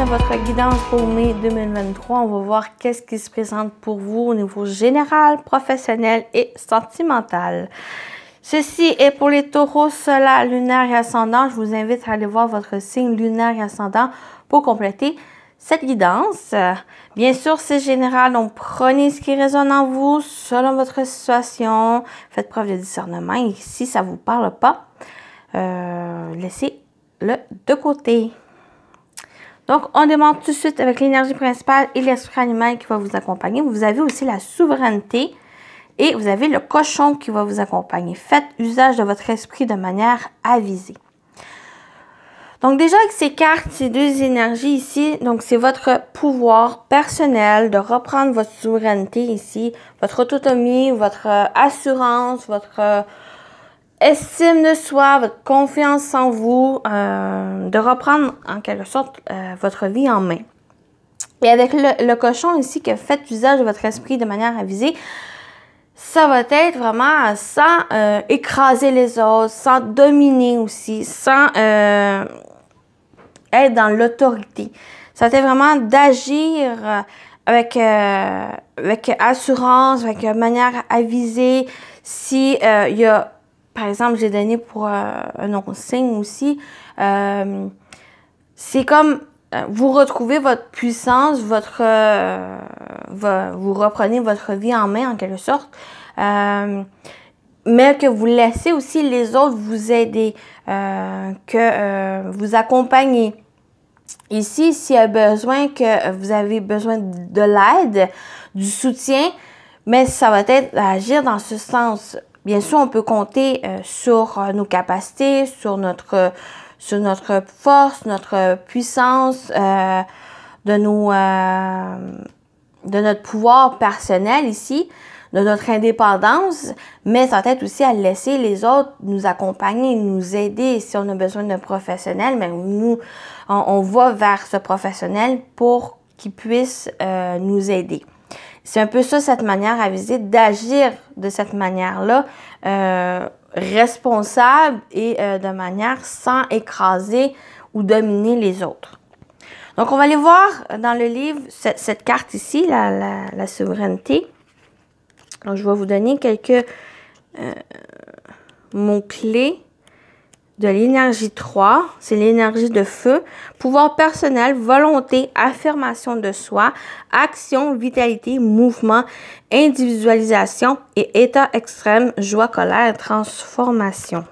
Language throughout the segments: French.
à votre guidance pour mai 2023. On va voir qu'est-ce qui se présente pour vous au niveau général, professionnel et sentimental. Ceci est pour les taureaux solaires, lunaires et ascendants. Je vous invite à aller voir votre signe lunaire et ascendant pour compléter cette guidance. Bien sûr, c'est général, donc prenez ce qui résonne en vous selon votre situation. Faites preuve de discernement et si ça ne vous parle pas, laissez-le de côté. Donc, on démarre tout de suite avec l'énergie principale et l'esprit animal qui va vous accompagner. Vous avez aussi la souveraineté et vous avez le cochon qui va vous accompagner. Faites usage de votre esprit de manière avisée. Donc, déjà avec ces cartes, ces deux énergies ici, donc c'est votre pouvoir personnel de reprendre votre souveraineté ici, votre autonomie, votre assurance, votre estime de soi, votre confiance en vous, de reprendre en quelque sorte votre vie en main. Et avec le cochon ici, que faites usage de votre esprit de manière avisée, ça va être vraiment sans écraser les autres, sans dominer aussi, sans être dans l'autorité. Ça va être vraiment d'agir avec assurance, avec manière avisée. Si il y a par exemple, j'ai donné pour un autre signe aussi. C'est comme vous retrouvez votre puissance, vous reprenez votre vie en main en quelque sorte, mais que vous laissez aussi les autres vous aider, vous accompagner. Ici, s'il y a besoin que vous avez besoin de l'aide, du soutien, mais ça va être d'agir dans ce sens. Bien sûr, on peut compter sur nos capacités, sur notre force, notre puissance, de notre pouvoir personnel ici, de notre indépendance, mais ça va être aussi à laisser les autres nous accompagner, nous aider. Si on a besoin d'un professionnel, mais nous, on va vers ce professionnel pour qu'il puisse nous aider. C'est un peu ça, cette manière avisée, d'agir de cette manière-là, responsable et de manière sans écraser ou dominer les autres. Donc, on va aller voir dans le livre cette carte ici, la souveraineté. Donc, je vais vous donner quelques mots-clés de l'énergie 3, c'est l'énergie de feu, pouvoir personnel, volonté, affirmation de soi, action, vitalité, mouvement, individualisation et état extrême, joie, colère, transformation.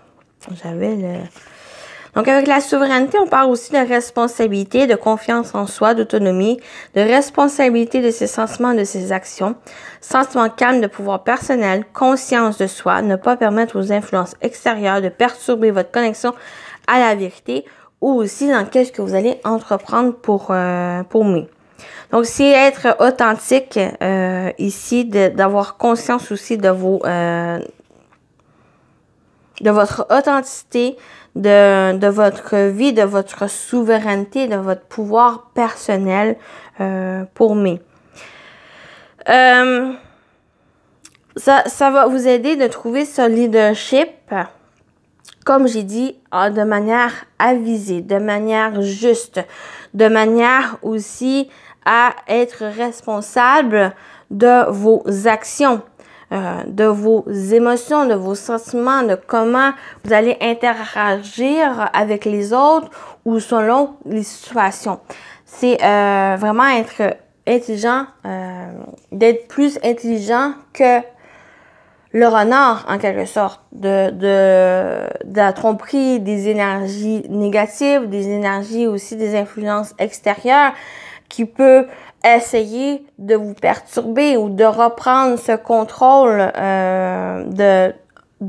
Donc, avec la souveraineté, on parle aussi de responsabilité, de confiance en soi, d'autonomie, de responsabilité de ses sentiments, de ses actions, sentiment calme de pouvoir personnel, conscience de soi, ne pas permettre aux influences extérieures de perturber votre connexion à la vérité ou aussi dans qu'est-ce que vous allez entreprendre pour mai. Donc, c'est être authentique ici, d'avoir conscience aussi de votre authenticité, de votre vie, de votre souveraineté, de votre pouvoir personnel pour mai. Ça va vous aider de trouver ce leadership, comme j'ai dit, de manière avisée, de manière juste, de manière aussi à être responsable de vos actions, de vos émotions, de vos sentiments, de comment vous allez interagir avec les autres ou selon les situations. C'est vraiment être intelligent, d'être plus intelligent que le renard en quelque sorte, de la tromperie, des énergies négatives, des énergies aussi des influences extérieures qui peut essayer de vous perturber ou de reprendre ce contrôle de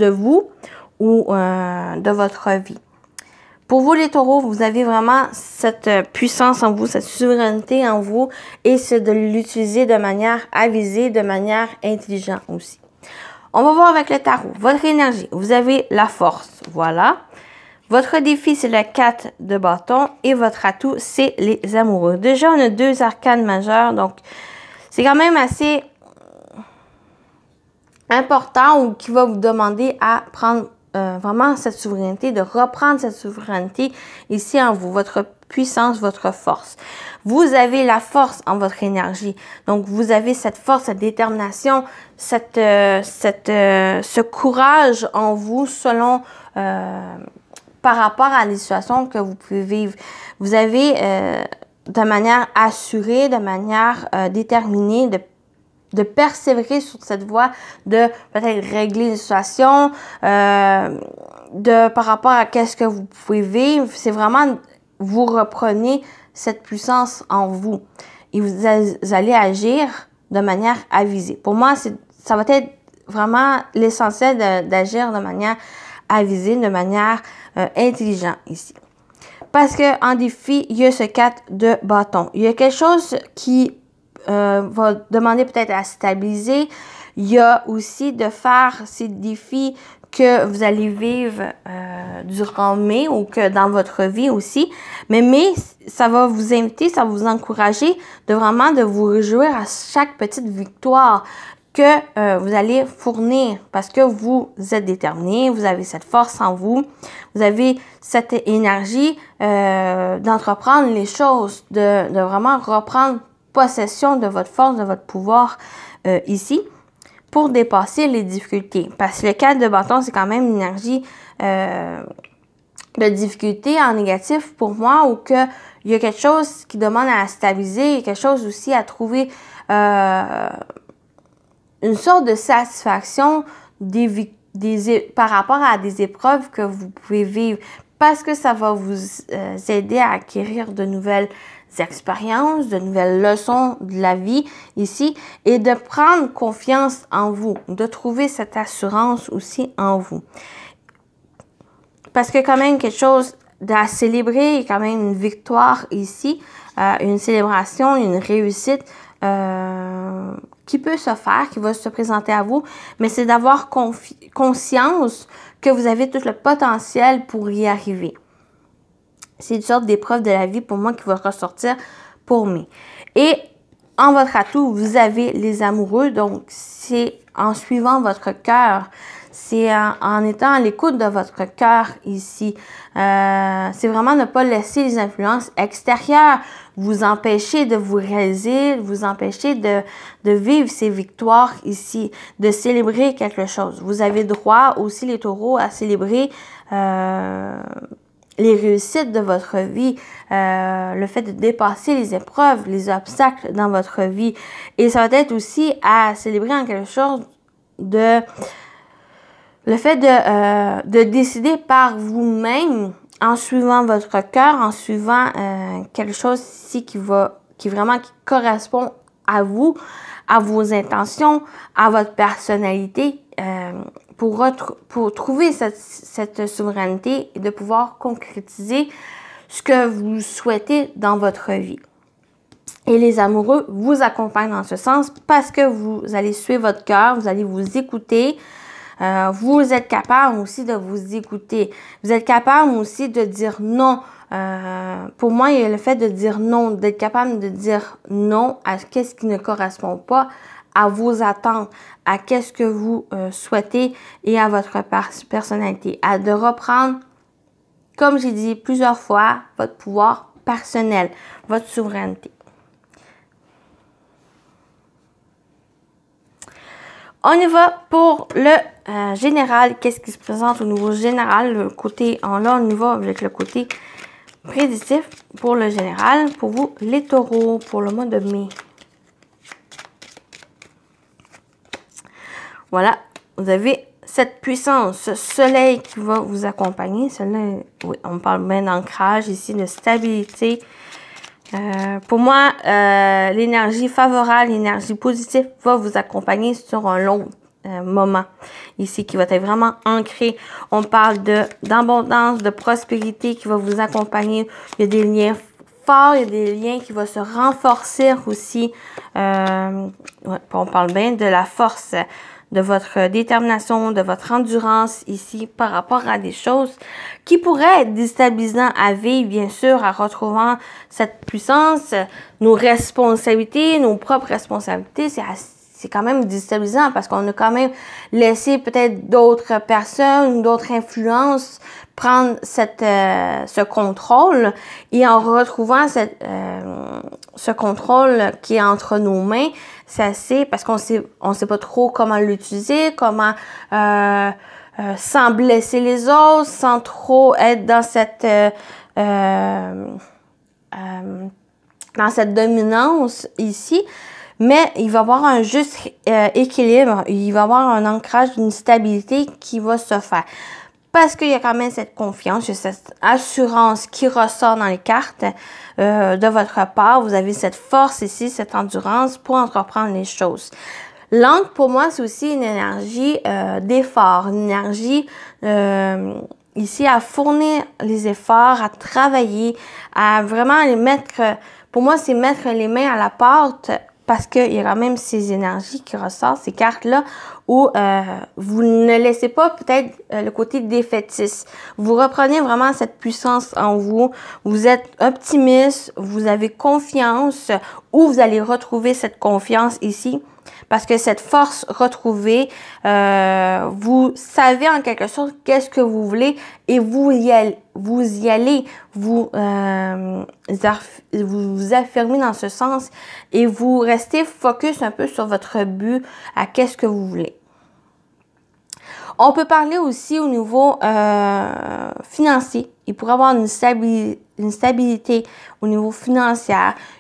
vous ou de votre vie. Pour vous les taureaux, vous avez vraiment cette puissance en vous, cette souveraineté en vous et c'est de l'utiliser de manière avisée, de manière intelligente aussi. On va voir avec le tarot, votre énergie, vous avez la force, voilà. Votre défi, c'est le 4 de bâton et votre atout, c'est les amoureux. Déjà, on a 2 arcanes majeures, donc c'est quand même assez important ou qui va vous demander à prendre vraiment cette souveraineté, de reprendre cette souveraineté ici en vous. Votre puissance, votre force. Vous avez la force en votre énergie. Donc, vous avez cette force, cette détermination, ce courage en vous selon par rapport à les situations que vous pouvez vivre. Vous avez de manière assurée, de manière déterminée, de persévérer sur cette voie, de peut-être régler les situations, par rapport à qu'est-ce que vous pouvez vivre. C'est vraiment, vous reprenez cette puissance en vous et vous allez agir de manière avisée. Pour moi, ça va être vraiment l'essentiel d'agir de manière avisée, de manière intelligente ici. Parce que en défi, il y a ce 4 de bâton. Il y a quelque chose qui va demander peut-être à stabiliser. Il y a aussi de faire ces défis que vous allez vivre durant mai ou que dans votre vie aussi. Mais ça va vous inviter, ça va vous encourager de vraiment de vous réjouir à chaque petite victoire que vous allez fournir parce que vous êtes déterminé, vous avez cette force en vous, vous avez cette énergie d'entreprendre les choses, de vraiment reprendre possession de votre force, de votre pouvoir ici pour dépasser les difficultés. Parce que le 4 de bâton, c'est quand même une énergie de difficulté en négatif pour moi ou qu'il y a quelque chose qui demande à stabiliser, quelque chose aussi à trouver une sorte de satisfaction par rapport à des épreuves que vous pouvez vivre parce que ça va vous aider à acquérir de nouvelles expériences, de nouvelles leçons de la vie ici et de prendre confiance en vous, de trouver cette assurance aussi en vous. Parce que quand même quelque chose à célébrer, quand même une victoire ici, une célébration, une réussite qui peut se faire, qui va se présenter à vous, mais c'est d'avoir conscience que vous avez tout le potentiel pour y arriver. C'est une sorte d'épreuve de la vie pour moi qui va ressortir pour moi. Et en votre atout, vous avez les amoureux, donc c'est en suivant votre cœur, c'est en étant à l'écoute de votre cœur ici. C'est vraiment ne pas laisser les influences extérieures vous empêcher de vous réaliser, vous empêcher de vivre ces victoires ici, de célébrer quelque chose. Vous avez droit aussi, les taureaux, à célébrer les réussites de votre vie, le fait de dépasser les épreuves, les obstacles dans votre vie. Et ça va être aussi à célébrer en quelque chose de le fait de décider par vous-même en suivant votre cœur, en suivant quelque chose ici qui correspond à vous, à vos intentions, à votre personnalité, pour trouver cette souveraineté et de pouvoir concrétiser ce que vous souhaitez dans votre vie. Et les amoureux vous accompagnent dans ce sens parce que vous allez suivre votre cœur, vous allez vous écouter. Vous êtes capable aussi de vous écouter. Vous êtes capable aussi de dire non. Pour moi, il y a le fait de dire non, d'être capable de dire non à ce qui ne correspond pas à vos attentes, à qu'est-ce que vous souhaitez et à votre personnalité. De reprendre, comme j'ai dit plusieurs fois, votre pouvoir personnel, votre souveraineté. On y va pour le général. Qu'est-ce qui se présente au niveau général? Le côté, là, on y va avec le côté prédictif pour le général. Pour vous, les taureaux, pour le mois de mai. Voilà, vous avez cette puissance, ce soleil qui va vous accompagner. Celle-là, oui, on parle bien d'ancrage ici, de stabilité. Pour moi, l'énergie favorable, l'énergie positive va vous accompagner sur un long moment ici qui va être vraiment ancré. On parle d'abondance, de prospérité qui va vous accompagner. Il y a des liens forts, il y a des liens qui vont se renforcer aussi. On parle bien de la force, de votre détermination, de votre endurance ici par rapport à des choses qui pourraient être déstabilisantes à vivre, bien sûr, en retrouvant cette puissance, nos responsabilités, nos propres responsabilités. c'est quand même déstabilisant parce qu'on a quand même laissé peut-être d'autres personnes, d'autres influences prendre ce contrôle, et en retrouvant ce contrôle qui est entre nos mains, c'est assez, parce qu'on sait pas trop comment l'utiliser, comment sans blesser les autres, sans trop être dans cette dominance ici. Mais il va y avoir un juste équilibre, il va y avoir un ancrage, une stabilité qui va se faire. Parce qu'il y a quand même cette confiance, il y a cette assurance qui ressort dans les cartes de votre part. Vous avez cette force ici, cette endurance pour entreprendre les choses. L'encre, pour moi, c'est aussi une énergie d'effort, une énergie ici à fournir les efforts, à travailler, à vraiment les mettre, pour moi, c'est mettre les mains à la pâte, parce qu'il y a quand même ces énergies qui ressortent, ces cartes-là, où vous ne laissez pas peut-être le côté défaitiste. Vous reprenez vraiment cette puissance en vous, vous êtes optimiste, vous avez confiance, où vous allez retrouver cette confiance ici. Parce que cette force retrouvée, vous savez en quelque sorte qu'est-ce que vous voulez et vous y allez, vous affirmez dans ce sens et vous restez focus un peu sur votre but, à qu'est-ce que vous voulez. On peut parler aussi au niveau financier. Il pourrait y avoir une stabilité au niveau financier.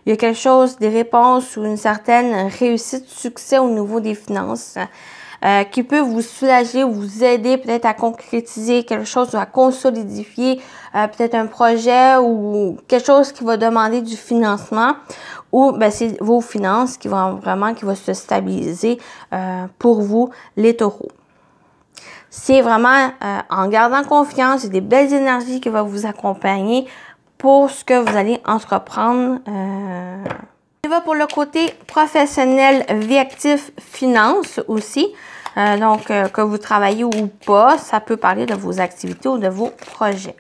Il y a quelque chose, des réponses ou une certaine réussite, succès au niveau des finances qui peut vous soulager, vous aider peut-être à concrétiser quelque chose ou à consolidifier peut-être un projet ou quelque chose qui va demander du financement, ou ben, c'est vos finances qui vont se stabiliser pour vous, les taureaux. C'est vraiment en gardant confiance et des belles énergies qui vont vous accompagner pour ce que vous allez entreprendre. On va pour le côté professionnel, vie active, finance aussi. Donc, que vous travaillez ou pas, ça peut parler de vos activités ou de vos projets.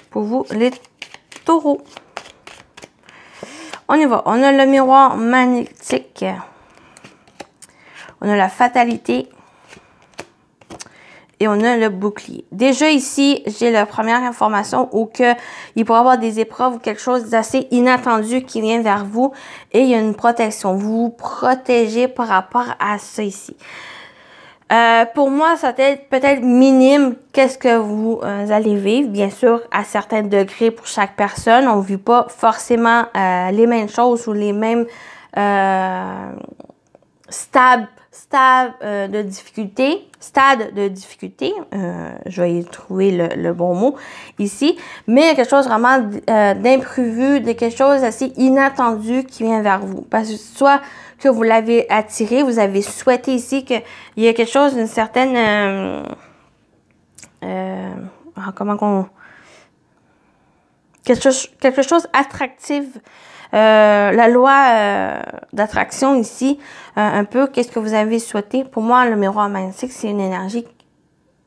Pour vous, les taureaux. On y va. On a le miroir magnétique. On a la fatalité. Et on a le bouclier. Déjà ici, j'ai la première information où il pourrait y avoir des épreuves ou quelque chose d'assez inattendu qui vient vers vous. Et il y a une protection. Vous vous protégez par rapport à ça ici. Pour moi, ça va être peut-être minime qu'est-ce que vous allez vivre. Bien sûr, à certains degrés pour chaque personne. On ne vit pas forcément les mêmes choses ou les mêmes stades de difficulté. Je vais y trouver le bon mot ici. Mais il y a quelque chose vraiment d'imprévu, de quelque chose assez inattendu qui vient vers vous. Parce que soit que vous l'avez attiré, vous avez souhaité ici qu'il y ait quelque chose d'une certaine... quelque chose attractif. La loi d'attraction ici, un peu, qu'est-ce que vous avez souhaité? Pour moi, le miroir magnétique, c'est une énergie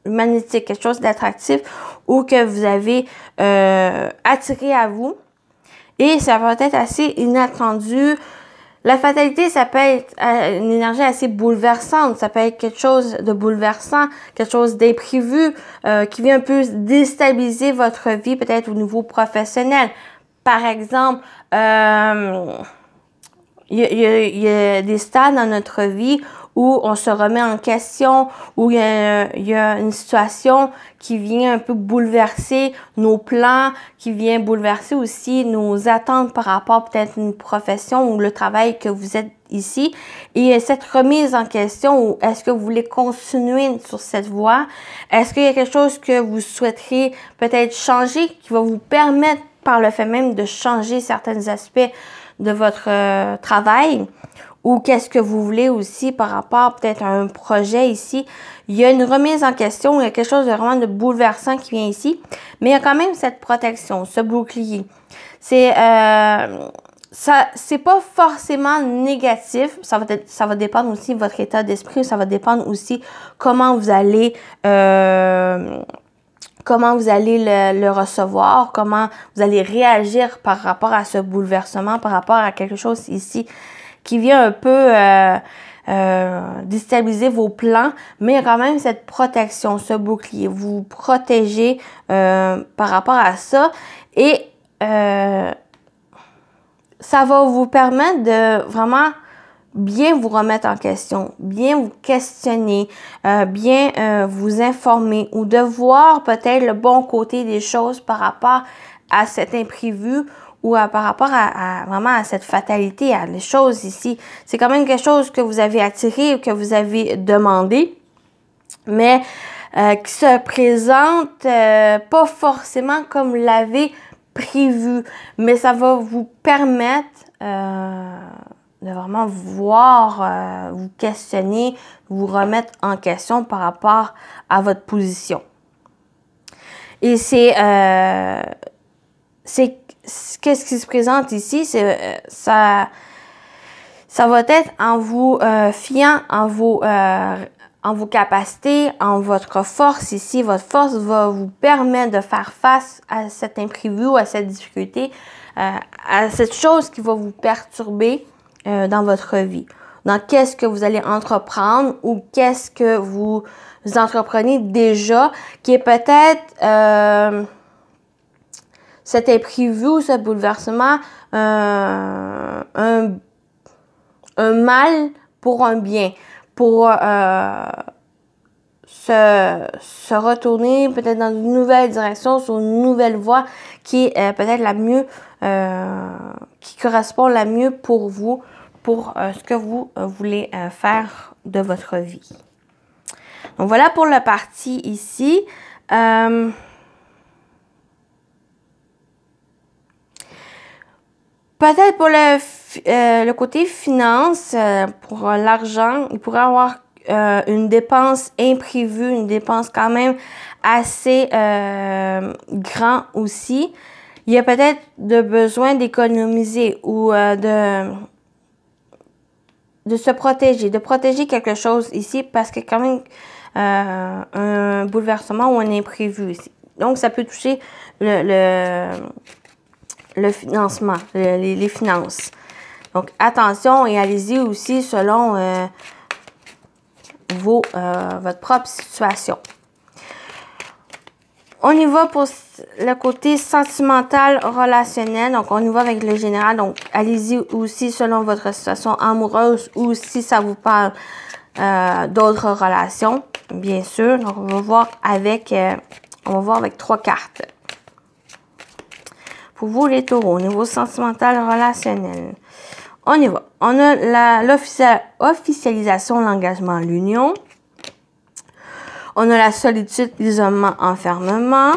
magnétique, quelque chose d'attractif ou que vous avez attiré à vous. Et ça va être assez inattendu. La fatalité, ça peut être une énergie assez bouleversante. Ça peut être quelque chose de bouleversant, quelque chose d'imprévu qui vient un peu déstabiliser votre vie, peut-être au niveau professionnel. Par exemple, il y a des stades dans notre vie où on se remet en question, où il y a une situation qui vient un peu bouleverser nos plans, qui vient bouleverser aussi nos attentes par rapport peut-être à une profession ou le travail que vous êtes ici. Et cette remise en question, ou est-ce que vous voulez continuer sur cette voie? Est-ce qu'il y a quelque chose que vous souhaiteriez peut-être changer qui va vous permettre par le fait même de changer certains aspects de votre travail? Ou qu'est-ce que vous voulez aussi par rapport peut-être à un projet ici? Il y a une remise en question, il y a quelque chose de vraiment de bouleversant qui vient ici. Mais il y a quand même cette protection, ce bouclier. C'est pas forcément négatif. Ça va dépendre aussi de votre état d'esprit. Ça va dépendre aussi comment vous allez le recevoir, comment vous allez réagir par rapport à ce bouleversement, par rapport à quelque chose ici qui vient un peu déstabiliser vos plans, mais il y a quand même cette protection, ce bouclier. Vous protégez par rapport à ça et ça va vous permettre de vraiment bien vous remettre en question, bien vous questionner, bien vous informer ou de voir peut-être le bon côté des choses par rapport à cet imprévu ou par rapport à vraiment à cette fatalité, à les choses ici. C'est quand même quelque chose que vous avez attiré ou que vous avez demandé, mais qui se présente pas forcément comme vous l'avez prévu, mais ça va vous permettre de vraiment voir, vous questionner, vous remettre en question par rapport à votre position. Et qu'est-ce qui se présente ici? Ça va être en vous fiant en vos capacités, en votre force ici. Votre force va vous permettre de faire face à cet imprévu, à cette difficulté, à cette chose qui va vous perturber dans votre vie. Dans qu'est-ce que vous allez entreprendre ou qu'est-ce que vous entreprenez déjà qui est peut-être cet imprévu ou ce bouleversement, un mal pour un bien, pour se retourner peut-être dans une nouvelle direction, sur une nouvelle voie qui est peut-être la mieux, qui correspond la mieux pour vous, pour ce que vous voulez faire de votre vie. Donc voilà pour la partie ici. Peut-être pour le côté finance, pour l'argent, il pourrait y avoir une dépense imprévue, une dépense quand même assez grand aussi. Il y a peut-être de besoin d'économiser ou de se protéger, de protéger quelque chose ici parce qu'il y a quand même un bouleversement ou un imprévu ici. Donc, ça peut toucher le financement, les finances. Donc, attention et allez-y aussi selon votre propre situation. On y va pour le côté sentimental, relationnel. Donc, on y va avec le général. Donc, allez-y aussi selon votre situation amoureuse ou si ça vous parle d'autres relations, bien sûr. Donc, on va voir avec 3 cartes. Pour vous, les taureaux, au niveau sentimental, relationnel. On y va. On a l'officialisation, l'engagement, l'union. On a la solitude, l'isolement, enfermement.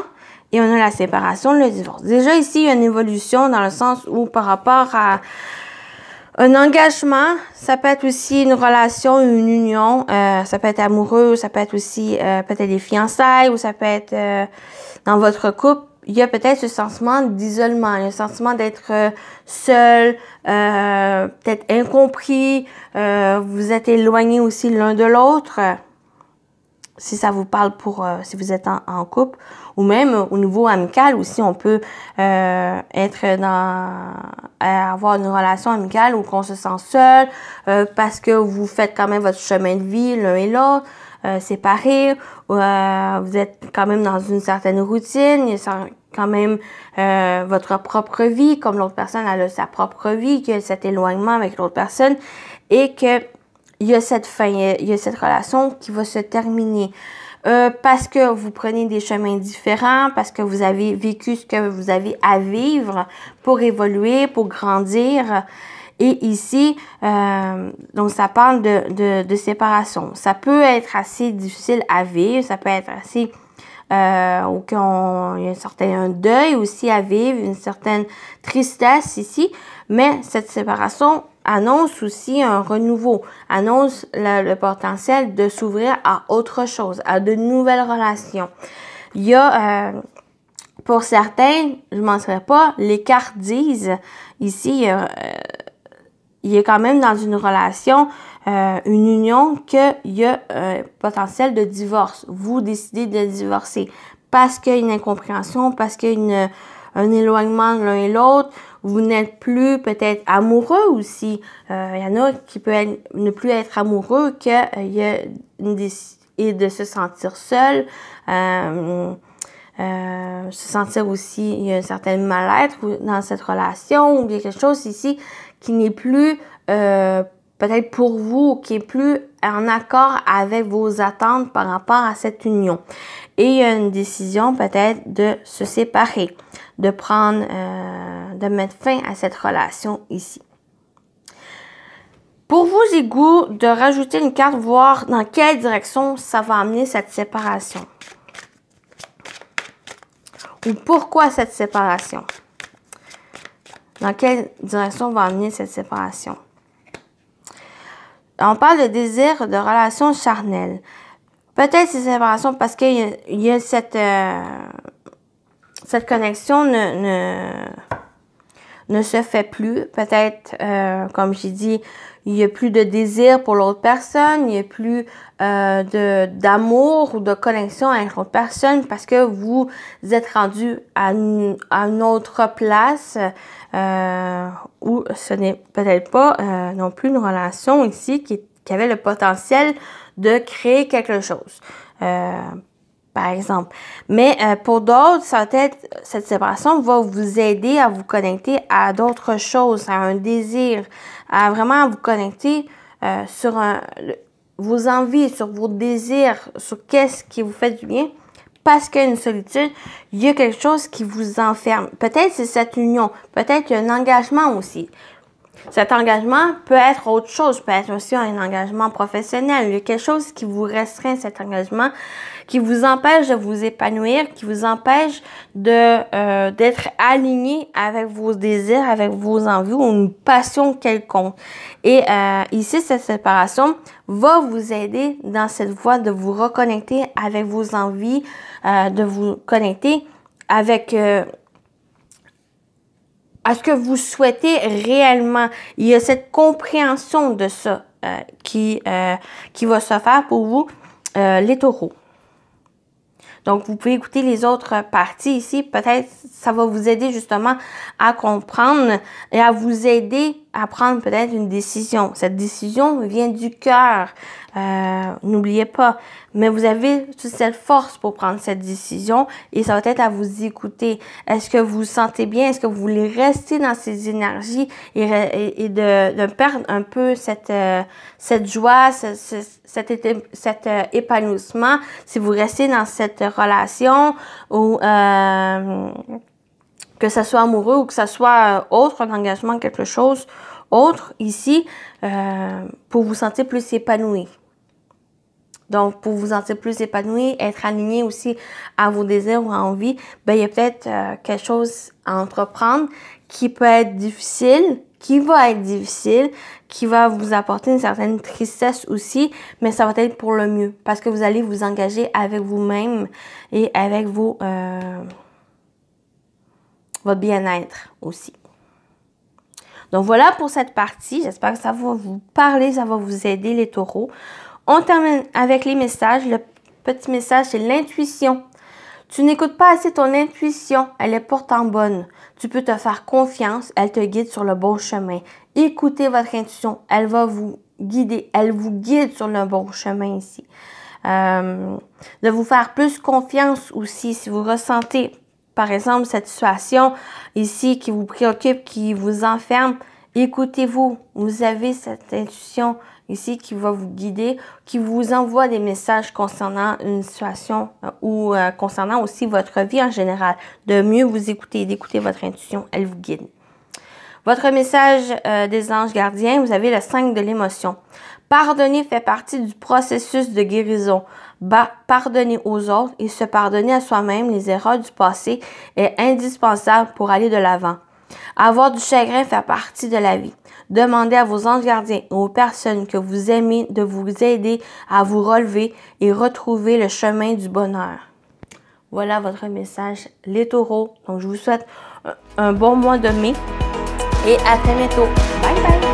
Et on a la séparation, le divorce. Déjà, ici, il y a une évolution dans le sens où par rapport à un engagement, ça peut être aussi une relation, une union. Ça peut être amoureux, ça peut être aussi peut-être des fiançailles ou ça peut être dans votre couple. Il y a peut-être ce sentiment d'isolement, le sentiment d'être seul, peut-être incompris, vous êtes éloignés aussi l'un de l'autre, si ça vous parle si vous êtes en couple, ou même au niveau amical aussi, on peut avoir une relation amicale où on se sent seul, parce que vous faites quand même votre chemin de vie l'un et l'autre, séparés, vous êtes quand même dans une certaine routine, il y a quand même votre propre vie, comme l'autre personne elle a sa propre vie, qu'il y a cet éloignement avec l'autre personne et que il y a cette fin, il y a cette relation qui va se terminer. Parce que vous prenez des chemins différents, parce que vous avez vécu ce que vous avez à vivre pour évoluer, pour grandir. Et ici, donc ça parle de séparation. Ça peut être assez difficile à vivre, ça peut être assez il y a un certain deuil aussi à vivre, une certaine tristesse ici, mais cette séparation annonce aussi un renouveau, annonce le potentiel de s'ouvrir à autre chose, à de nouvelles relations. Il y a, pour certains, je ne mentirais pas, les cartes disent, ici, il y a quand même dans une relation, une union, qu'il y a un potentiel de divorce. Vous décidez de divorcer parce qu'il y a une incompréhension, parce qu'il y a un éloignement l'un et l'autre. Vous n'êtes plus peut-être amoureux aussi. Il y en a qui peuvent ne plus être amoureux et de se sentir seul. Se sentir aussi, il y a un certain mal-être dans cette relation, ou il y a quelque chose ici qui n'est plus peut-être pour vous, qui est plus en accord avec vos attentes par rapport à cette union. Et il y a une décision peut-être de se séparer, de prendre, de mettre fin à cette relation ici. Pour vous, j'ai goût de rajouter une carte, voir dans quelle direction ça va amener cette séparation. Ou pourquoi cette séparation? Dans quelle direction va amener cette séparation? On parle de désir de relation charnelle. Peut-être cette séparation parce qu'il y a cette connexion ne se fait plus. Peut-être, comme j'ai dit, il n'y a plus de désir pour l'autre personne, il n'y a plus d'amour ou de connexion avec l'autre personne parce que vous êtes rendu à une autre place où ce n'est peut-être pas non plus une relation ici qui avait le potentiel de créer quelque chose. Par exemple. Mais pour d'autres, cette séparation va vous aider à vous connecter à d'autres choses, à un désir, à vraiment vous connecter sur vos envies, sur vos désirs, sur qu'est-ce qui vous fait du bien. Parce qu'il y a une solitude, il y a quelque chose qui vous enferme. Peut-être c'est cette union, peut-être qu'il y a un engagement aussi. Cet engagement peut être autre chose, peut être aussi un engagement professionnel. Il y a quelque chose qui vous restreint, cet engagement, qui vous empêche de vous épanouir, qui vous empêche d'être aligné avec vos désirs, avec vos envies ou une passion quelconque. Et ici, cette séparation va vous aider dans cette voie de vous reconnecter avec vos envies, de vous connecter avec à ce que vous souhaitez réellement. Il y a cette compréhension de ça qui va se faire pour vous, les taureaux. Donc, vous pouvez écouter les autres parties ici. Peut-être ça va vous aider justement à comprendre et à vous aider à prendre peut-être une décision. Cette décision vient du cœur. N'oubliez pas. Mais vous avez toute cette force pour prendre cette décision et ça va être à vous écouter. Est-ce que vous vous sentez bien? Est-ce que vous voulez rester dans ces énergies et de perdre un peu cette joie, cet épanouissement? Si vous restez dans cette relation ou que ce soit amoureux ou que ce soit autre, un engagement, quelque chose autre ici, pour vous sentir plus épanoui. Donc, pour vous sentir plus épanoui, être aligné aussi à vos désirs ou envies, ben, il y a peut-être quelque chose à entreprendre qui peut être difficile, qui va être difficile, qui va vous apporter une certaine tristesse aussi, mais ça va être pour le mieux parce que vous allez vous engager avec vous-même et avec votre bien-être aussi. Donc, voilà pour cette partie. J'espère que ça va vous parler, ça va vous aider les taureaux. On termine avec les messages. Le petit message, c'est l'intuition. Tu n'écoutes pas assez ton intuition. Elle est pourtant bonne. Tu peux te faire confiance. Elle te guide sur le bon chemin. Écoutez votre intuition. Elle va vous guider. Elle vous guide sur le bon chemin ici. De vous faire plus confiance aussi si vous ressentez, par exemple, cette situation ici qui vous préoccupe, qui vous enferme. Écoutez-vous. Vous avez cette intuition ici qui va vous guider, qui vous envoie des messages concernant une situation ou concernant aussi votre vie en général. De mieux vous écouter, d'écouter votre intuition, elle vous guide. Votre message des anges gardiens, vous avez le 5 de l'émotion. Pardonner fait partie du processus de guérison. Pardonner aux autres et se pardonner à soi-même les erreurs du passé est indispensable pour aller de l'avant. Avoir du chagrin fait partie de la vie. Demandez à vos anges gardiens et aux personnes que vous aimez de vous aider à vous relever et retrouver le chemin du bonheur. Voilà votre message, les taureaux. Donc, je vous souhaite un bon mois de mai et à très bientôt. Bye bye!